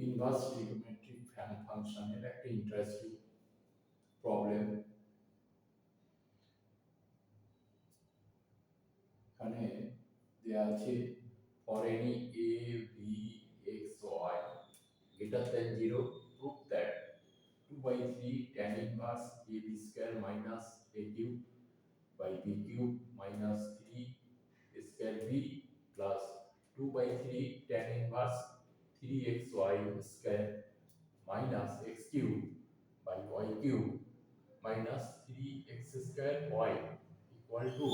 Inverse trigonometric ফাংশনের একটা interesting problem. এখানে দেয়া আছে for any a b x y greater than 0 prove that 2/3 tan inverse ab square minus a cube by b cube minus 3 square b plus 2/3 tan inverse 3xy square minus x cube by y cube minus 3x square y equal to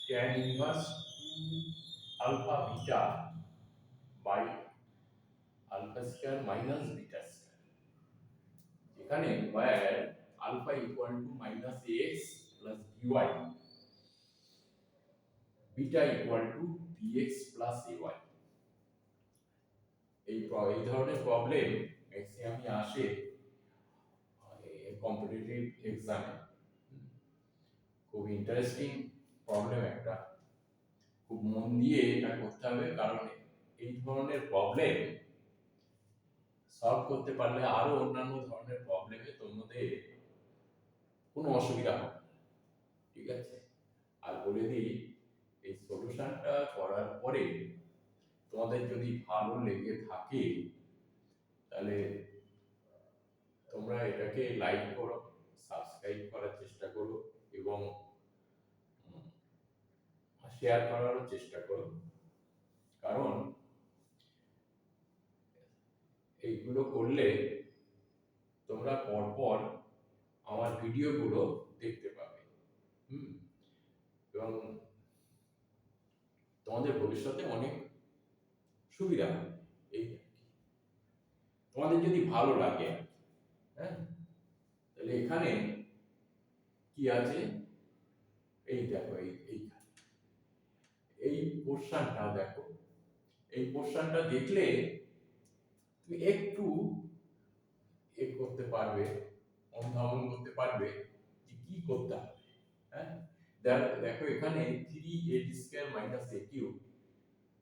tan inverse 2 alpha beta by alpha square minus beta square, এখানে where alpha equal to minus ax plus by, beta equal to bx plus ay। এই ধরনের problem ম্যাক্সিমামই আসে competitive এক্সামে। খুব interesting problem একটা, খুব মন দিয়ে এটা করতে হবে, কারণ এই ধরনের প্রবলেম সলভ করতে পারলে আরো অন্যান্য ধরনের প্রবলেমে তোমাদের কোনো অসুবিধা হবে না। ঠিক আছে, আর বলে দিই এই সলিউশনটা করার পরে তোমাদের যদি ভালো লেগে থাকে তাহলে তোমরা এটাকে লাইক করো, সাবস্ক্রাইব করার চেষ্টা করো এবং শেয়ার করার চেষ্টা করো, কারণ এইগুলো করলে তোমরা পরপর আমার ভিডিওগুলো দেখতে পাবে এবং তোমাদের ভবিষ্যতে অনেক সুবিধা হবে। এই তোমাদের যদি ভালো লাগে, হ্যাঁ, তাহলে এখানে কি আছে এই দেখো, এই পোরশনটা দেখো, এই পোরশনটা দেখলে তুমি একটু করতে পারবে, অনুধাবন করতে পারবে যে কি করতে হবে। হ্যাঁ, দেখো এখানে 3a square minus a cube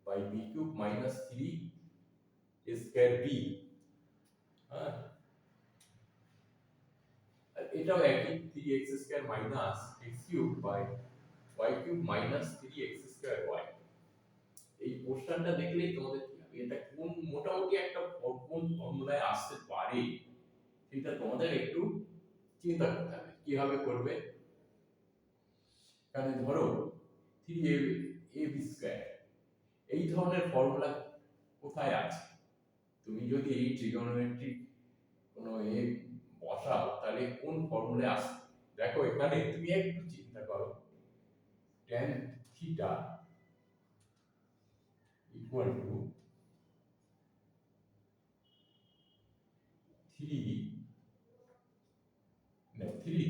by b cube minus 3 square b, হ্যাঁ, এটাও একই 3x square minus x cube by y cube minus 3x square y। এই পোরশনটা দেখলেই তোমাদের কি হবে, এটা কোন মোটামুটি একটা কোন ফর্মুলায় আসতে পারে সেটা তোমাদের একটু চিন্তা করতে হবে কিভাবে করবে। এখানে ধরো 3ab স্কয়ার, এই ধরনের ফর্মুলা কোথায় আছে? তুমি যদি এই ট্রিগোনোমেট্রিক কোনো বসাও তাহলে কোন ফর্মুলায় আসবে? দেখো এখানে তুমি একটু চিন্তা করো, tan theta equal to 3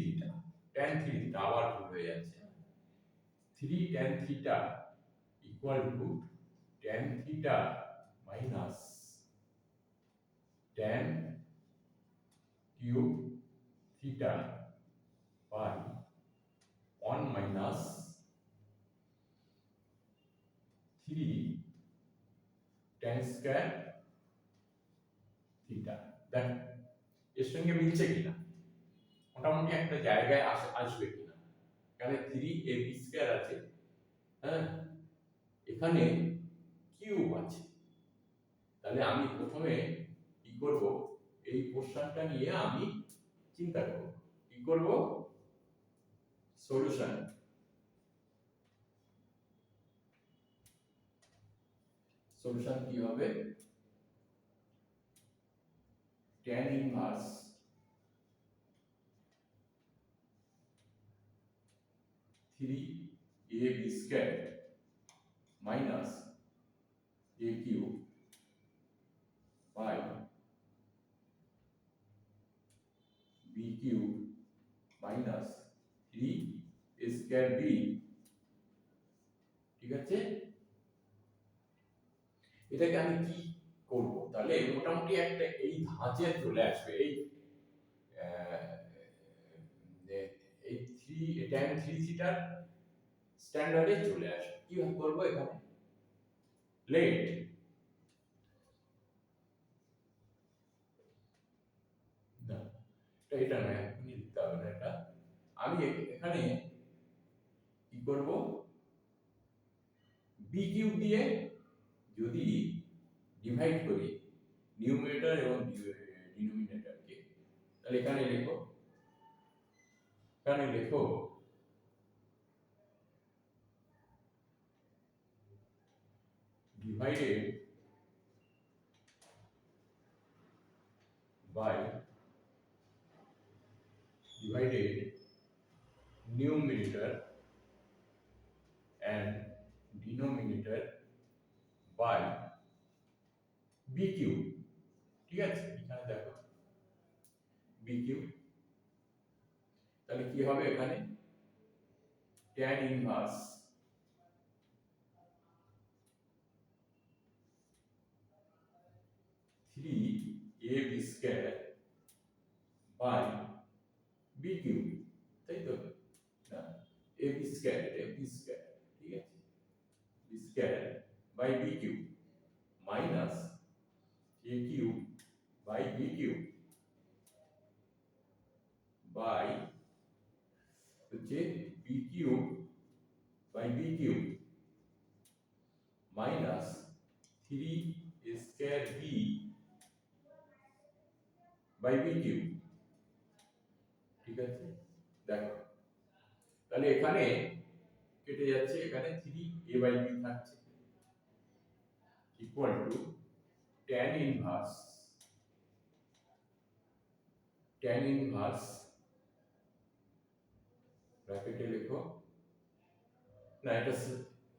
theta, tan 3 theta, আবার ভুল হয়ে যাচ্ছে, 3 tan theta equal to tan theta minus tan cube theta by 1 minus 3 tan square theta. দেখ এর সঙ্গে মিলছে কিনা, মোটামুটি একটা জায়গায় আসবে কিনা। এখানে 3ab স্কয়ার আছে, হ্যাঁ, এখানে কিউব আছে, তাহলে আমি প্রথমে কি করব, এই পোরশনটা নিয়ে আমি চিন্তা করব, কি করব, সলিউশন। সলিউশন কি হবে, tan inverse 3ab square minus a cube by b cube minus 3 square b। ঠিক আছে, এটাকে আমি কি করব, তাহলে মোটামুটি একটা এই ধাঁচে চলে আসবে, এই 3 tan 3 থিটার স্ট্যান্ডার্ডে চলে আসবে। কি করব, এখানে লেট এটা নয়, এখনই লিখতে হবে না এটা। আমি এখানে কি করব, বি কিউব দিয়ে যদি ডিভাইড করি নিউমিনেটর এবং ডিনোমিনেটরকে, তাহলে এখানে লেখো divided by numerator and denominator by b cube. ঠিক আছে, এখানে দেখো b কিউব, তাহলে কি হবে এখানে tan inverse 3ab square by b cube, তাই তো না, ab স্কয়ার, এটা b স্কয়ার, ঠিক আছে, b square by b cube minus a cube by b cube by হচ্ছে b cube by b cube minus 3 square b by b cube. ঠিক আছে, দেখো তাহলে এখানে কেটে যাচ্ছে, এখানে 3a বাই b থাকছে ইকুয়াল টু tan ইনভার্স ব্র্যাকেটে লেখো, না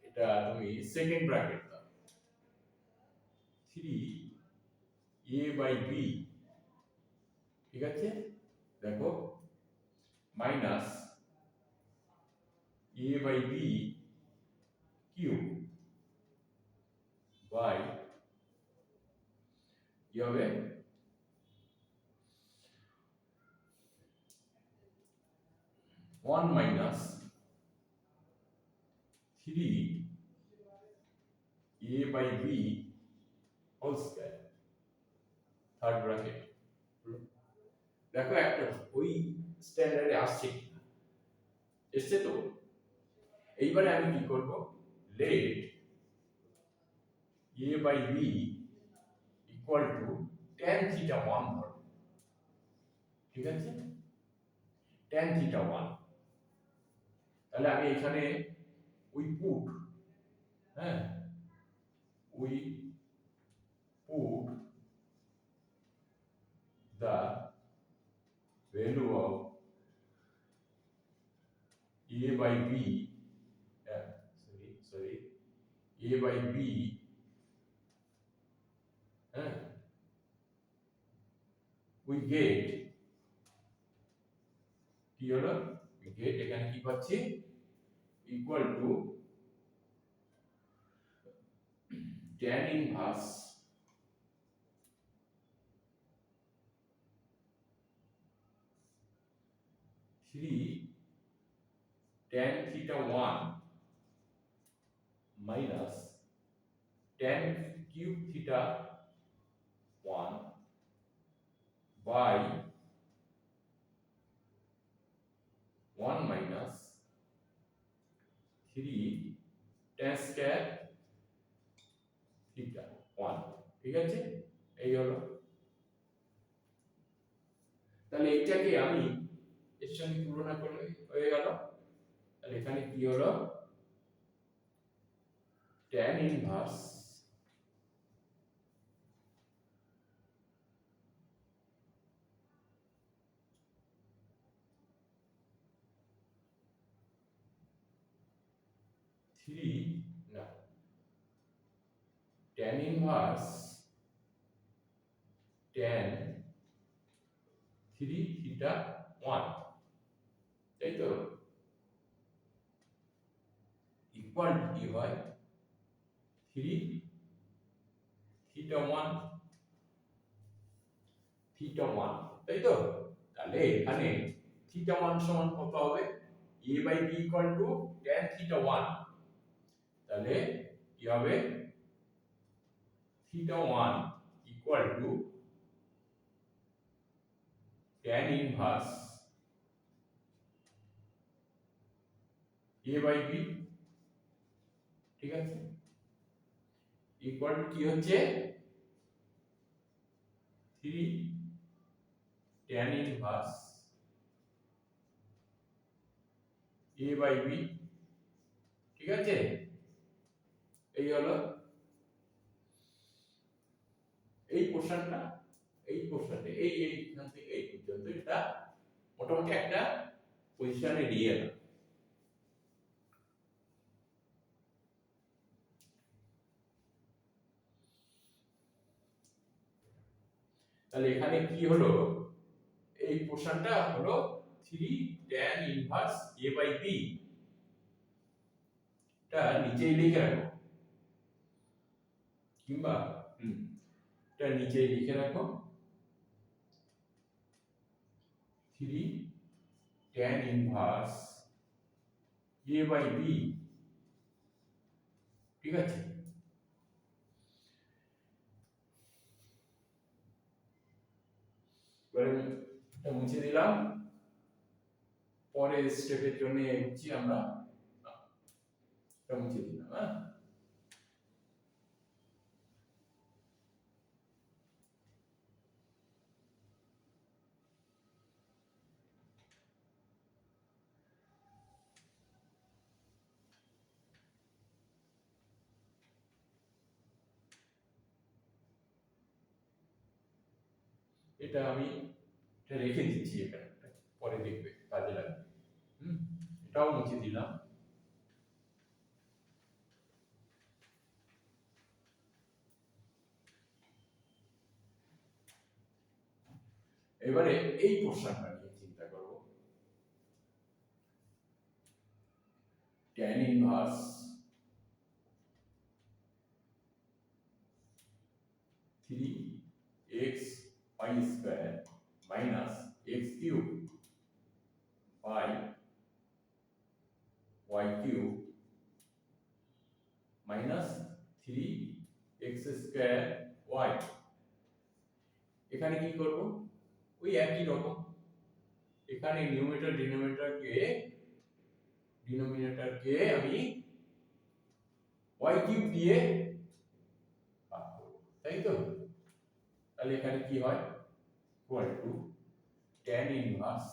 এটা তুমি সেকেন্ড ব্র্যাকেট দাও, 3a বাই b, ঠিক আছে, দেখো minus a by b cube by কি হবে 1 minus 3a by b whole square, third bracket. দেখো একটা ওই স্ট্যান্ডার্ডে আসছে কিনা, এসছে তো। এইবারে আমি কি করব, let a by b equal to tan theta 1 ধরো, ঠিক আছে, tan থিটা 1। তাহলে আমি এখানে উই পুট, হ্যাঁ, we put the value of a by b, sorry, a by b, we get কি হলো, we get এখানে কি পাচ্ছি equal to tan inverse 3 tan theta 1 minus tan cube theta 1 by 1 minus 3 tan square theta 1, ঠিক আছে, এই হলো। তাহলে এইটাকে আমি এর সঙ্গে তুলনা করলে হয়ে গেল, তাহলে এখানে কি হলো tan ইনভার্স 3 না, tan ইনভার্স tan 3 থিটা 1, তাই তো, ইকুয়াল টু কি হয় 3 থিটা 1 তাই তো। তাহলে এখানে থিটা 1 সমান কত হবে, a by b equal to tan theta 1, তাহলে কি হবে theta 1 equal to tan inverse a by b, ঠিক আছে, ইকুয়াল কি হচ্ছে 3 tan inverse a by b, ঠিক আছে। এই হলো এই পোরশনটা, এই পোরশনটা, এইখান থেকে এই পর্যন্ত এটা মোটামুটি একটা পজিশনে নিয়ে এলাম। তাহলে এখানে কি হলো, এই পোরশনটা হলো 3 tan inverse a by b, এটা নিচেই লিখে রাখো, কিংবা এটা নিচেই লিখে রাখো 3 tan inverse a by b, ঠিক আছে। এবারে এটা মুছে দিলাম, পরের স্টেপের জন্য এগোচ্ছি আমরা। এটা মুছে দিলাম, হ্যাঁ। এটা আমি এটা রেখে দিচ্ছি এখানে, পরে দেখবে কাজে লাগবে। এটাও মুছে দিলাম। এবারে এই পোরশনটা নিয়ে চিন্তা করব, tan inverse 3x y square minus x cube by y cube minus 3x square y। এখানে কি করব, ওই একই রকম, এখানে ডিনোমিনেটরকে আমি y কিউব দিয়ে ভাগ করব, তাই তো। তাহলে এখানে কি হয়, equal to tan inverse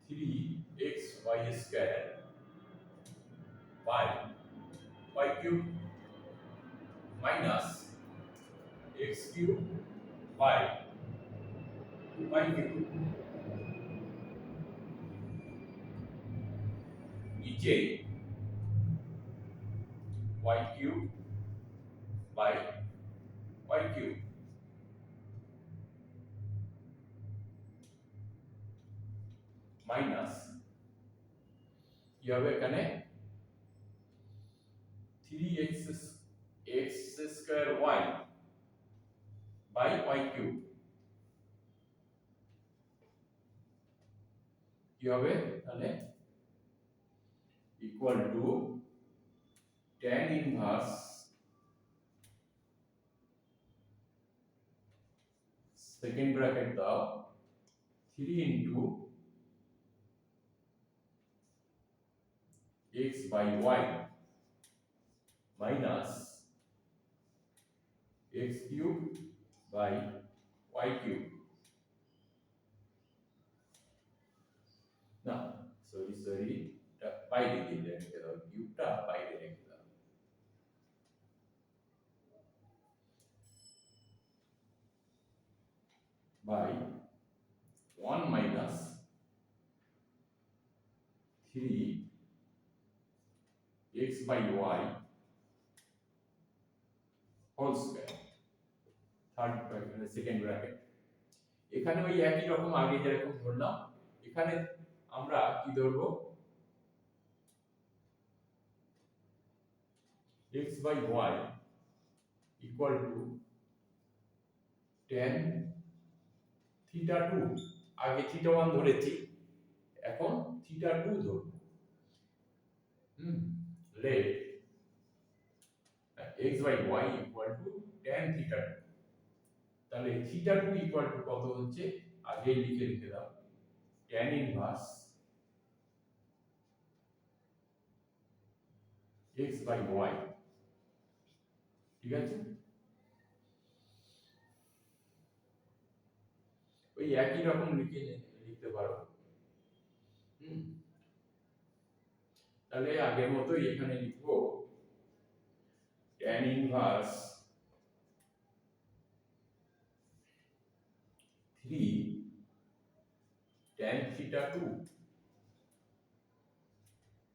3xy square by y cube minus x cube by y cube, নিচে y cube by y cube, minus কি হবে এখানে 3x square y by y cube, কি হবে তাহলে, equal to tan inverse second bracket দাও 3 into x by y minus x cube by y cube, না sorry এটা বাইরে দিয়ে রেখে দাও, কিউবটা বাইরে রেখে দাও, by 1 minus 3 x by y whole square, third bracket second bracket. এখানে ওই একই রকম আগে যেরকম ধরলাম, এখানে আমরা কি ধরবো, x by y equal to tan theta 2, আগে theta 1 ধরেছি, এখন theta 2 ধরব। Let x by y equal to tan theta, তাহলে থিটা 2 ইকুয়াল টু কত হচ্ছে আগে লিখে রেখে দাও, tan inverse x by y, ঠিক আছে। ওই একই রকম লিখতে পারো। তাহলে আগের মতোই এখানে লিখবো tan inverse 3 tan theta 2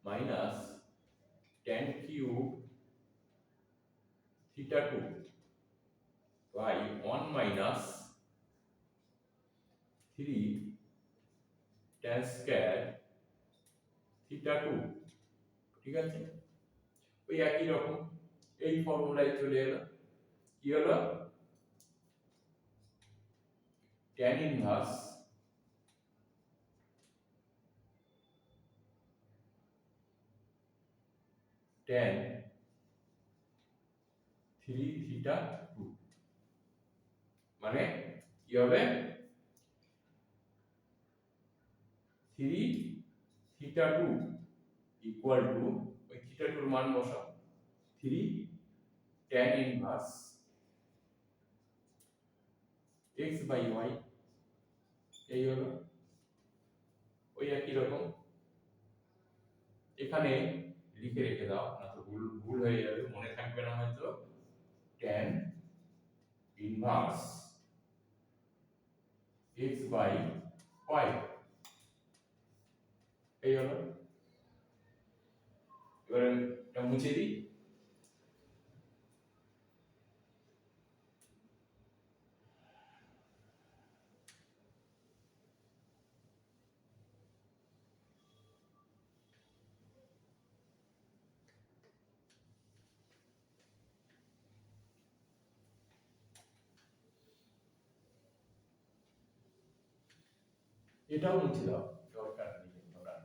minus tan cube theta 2 by 1 minus 3 tan square theta 2, ঠিক আছে। ওই একই রকম এই ফর্মুলায় চলে এলো, কি হলো tan ইনভার্স tan 3 থিটা 2, মানে কি হবে 3 থিটা 2 ইকুয়াল টু ওই থিটা 2 এর মান বসাও 3 tan inverse x by y, এই হলো ওই একই রকম এখানে লিখে রেখে দাও, না তো ভুল ভুল হয়ে যাবে, মনে থাকবে না হয়তো। tan inverse x by y, এই হলো। এবারে এটা মুছে দিই, এটাও মুছে দাও, দরকার নেই ওটা।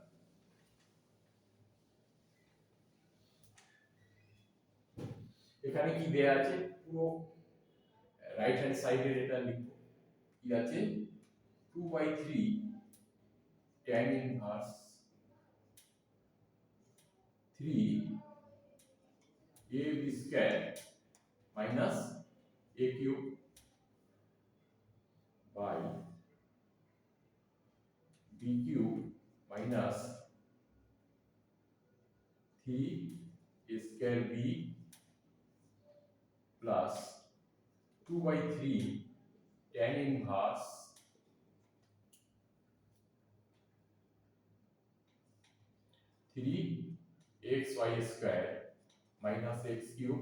এখানে কি দেয়া আছে পুরো রাইট হ্যান্ড সাইডের এটা লিখবো, কি আছে 2/3 tan inverse 3 ab square minus a cube by b cube minus 3 a square b plus 2/3 tan inverse 3 xy square minus x cube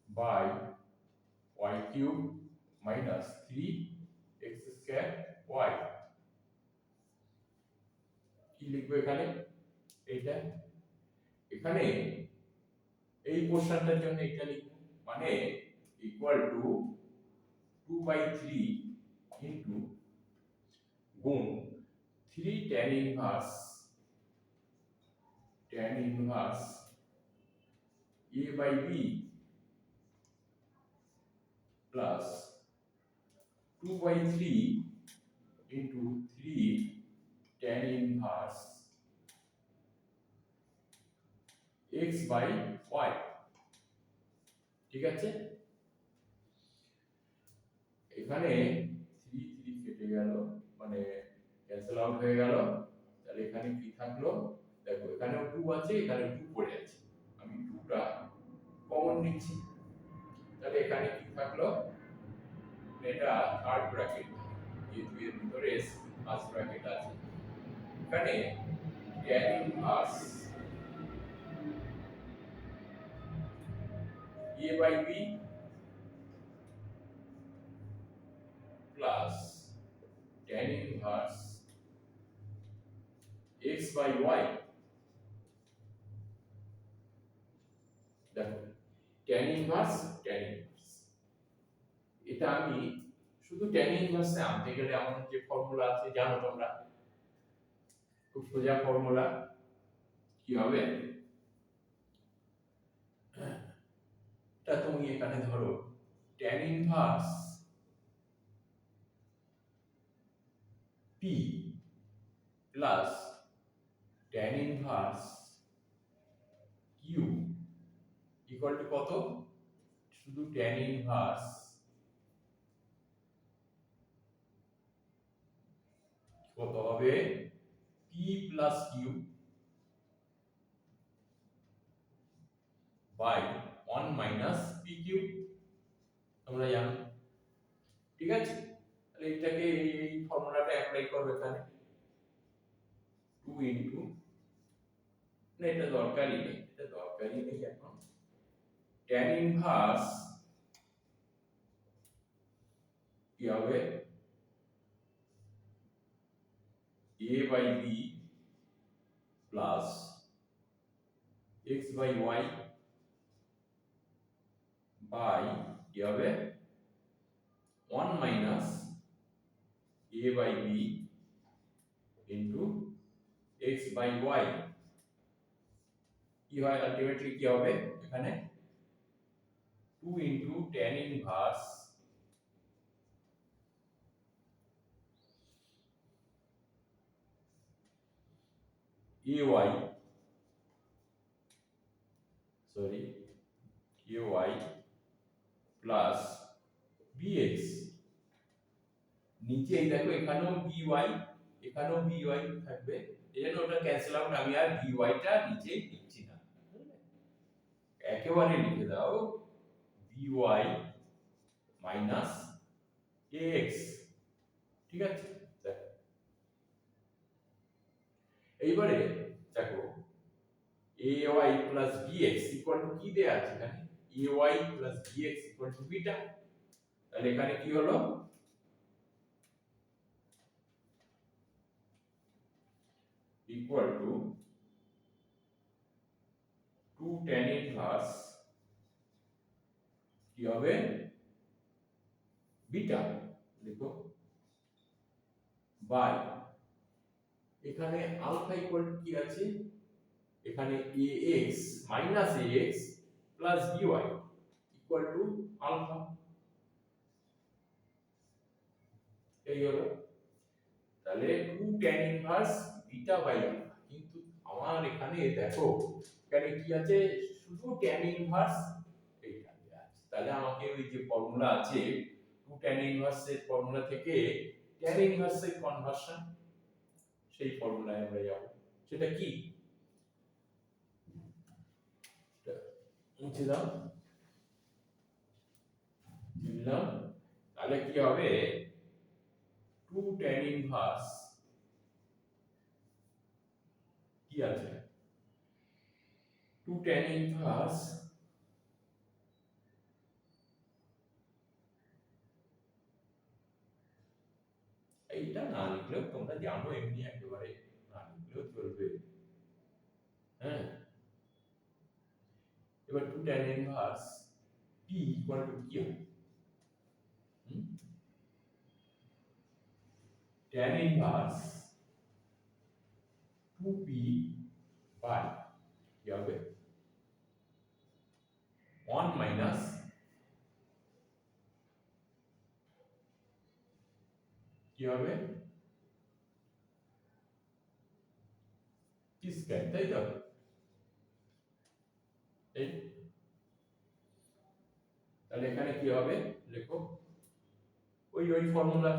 by y cube minus 3 x square y, কি লিখবো এখানে এইটা, এখানে এই পোরশনটার জন্য এটা লিখবো, মানে ইকুয়াল টু 2/3 ইনটু গুণ 3 tan inverse a by b plus 2/3 into 3 tan inverse x by y, ঠিক আছে। এখানে 3 3 কেটে গেল, মানে ক্যান্সেল আউট হয়ে গেল, তাহলে এখানে কি থাকলো দেখো, এখানেও 2 আছে, এখানে 2 পড়ে আছে, আমি 2টা কমন নিচ্ছি, তাহলে এখানে কি থাকলো, এটা থার্ড ব্র্যাকেট, যেহেতু এর ভিতরে ফার্স্ট ব্র্যাকেট আছে, এখানে tan inverse a by b plus tan inverse x by y, দেখো tan ইনভার্স এটা আমি শুধু tan ইনভার্সে আনতে গেলে আমাদের যে ফর্মুলা আছে জানো তোমরা, খুব সোজা ফর্মুলা, কি হবে তুমি এখানে ধরো tan inverse p plus tan inverse q equal to কত, শুধু tan ইনভার্স কত হবে p plus q by 1 minus pq, তোমরা জানো। ঠিক আছে, তাহলে এটাকে এই ফর্মুলাটা অ্যাপ্লাই করো এখানে 2 ইনটু, না এটা দরকারই নেই, এখন tan ইনভার্স কি হবে a by b plus x by y by কি হবে 1 minus a by b into x by y, কি হয় আলটিমেটলি কি হবে এখানে 2 into tan inverse ay sorry ay plus bx, নিচে এই দেখো এখানেও by, এখানেও by থাকবে, এজন্য ওটা ক্যান্সেল আউট, আমি আর by টা নিচে লিখছি না, একেবারে লিখে দাও by মাইনাস ax। ঠিক আছে, দেখো এইবারে দেখো ay plus bx equal to কি দেয়া আছে এখানে, ay plus bx equal to beta, তাহলে এখানে কি হলো ইকুয়াল টু 2 tan ইনভার্স কি হবে বিটা, দেখো বাই এখানে আলফা ইকুয়াল টু কি আছে, এখানে ax minus ax plus by equal to alpha, এই হলো তাহলে 2 tan inverse beta by alpha. কিন্তু আমার এখানে দেখো এখানে কি আছে, শুধু tan ইনভার্স এইটা দেয়া আছে, তাহলে আমাকে ওই যে ফর্মুলা আছে 2 tan ইনভার্স এর ফর্মুলা থেকে tan ইনভার্স এর কনভার্সন, সেই ফর্মুলায় আমরা যাব, সেটা কি মুছে দাও, দিলাম, তাহলে কি হবে 2 tan ইনভার্স কি আছে 2 tan ইনভার্স এইটা না লিখলেও তোমরা জানো, এমনি একেবারে না লিখলেও চলবে, হ্যাঁ। এবার 2 tan inverse p equal to কি হবে, tan ইনভার্স 2p বাই কি হবে 1 মাইনাস কি হবে p স্কয়ার, তাই তো, এই তাহলে এখানে কি হবে লেখো ওই ফর্মুলা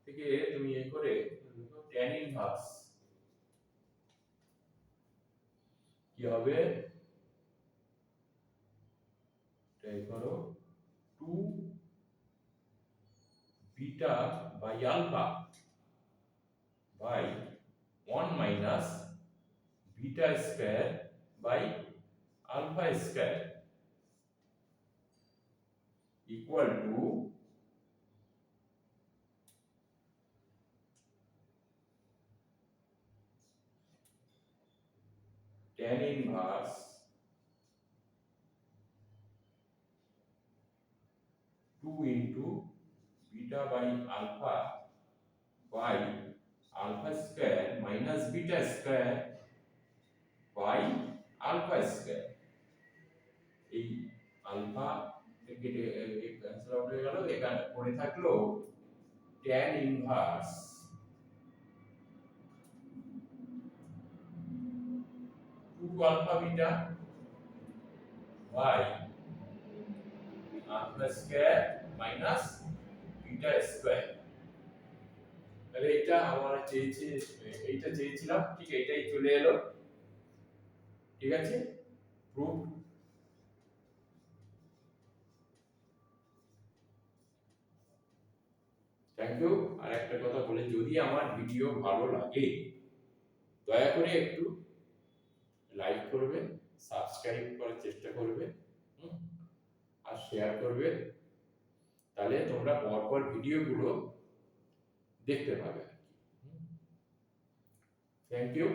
থেকে তুমি এই করে tan ইনভার্স কি হবে, এই করো 2 beta by alpha by 1 minus beta square by alpha square equal to tan inverse 2 into beta by alpha by alpha square minus beta square by alpha square, এই আলফা কেটে ক্যান্সেল আউট হয়ে গেল, এখানে পড়ে থাকলো tan inverse 2 alpha beta by alpha square minus beta square. তাহলে এটা আমরা এইটা চেয়েছিলাম, ঠিক এইটাই চলে এলো। ঠিক আছে, প্রুফ। Thank you. আর একটা কথা বলি, যদি আমার ভিডিও ভালো লাগে দয়া করে একটু লাইক করবে, সাবস্ক্রাইব করার চেষ্টা করবে, আর শেয়ার করবে, তাহলে তোমরা পরপর ভিডিওগুলো দেখতে পাবে। Thank you.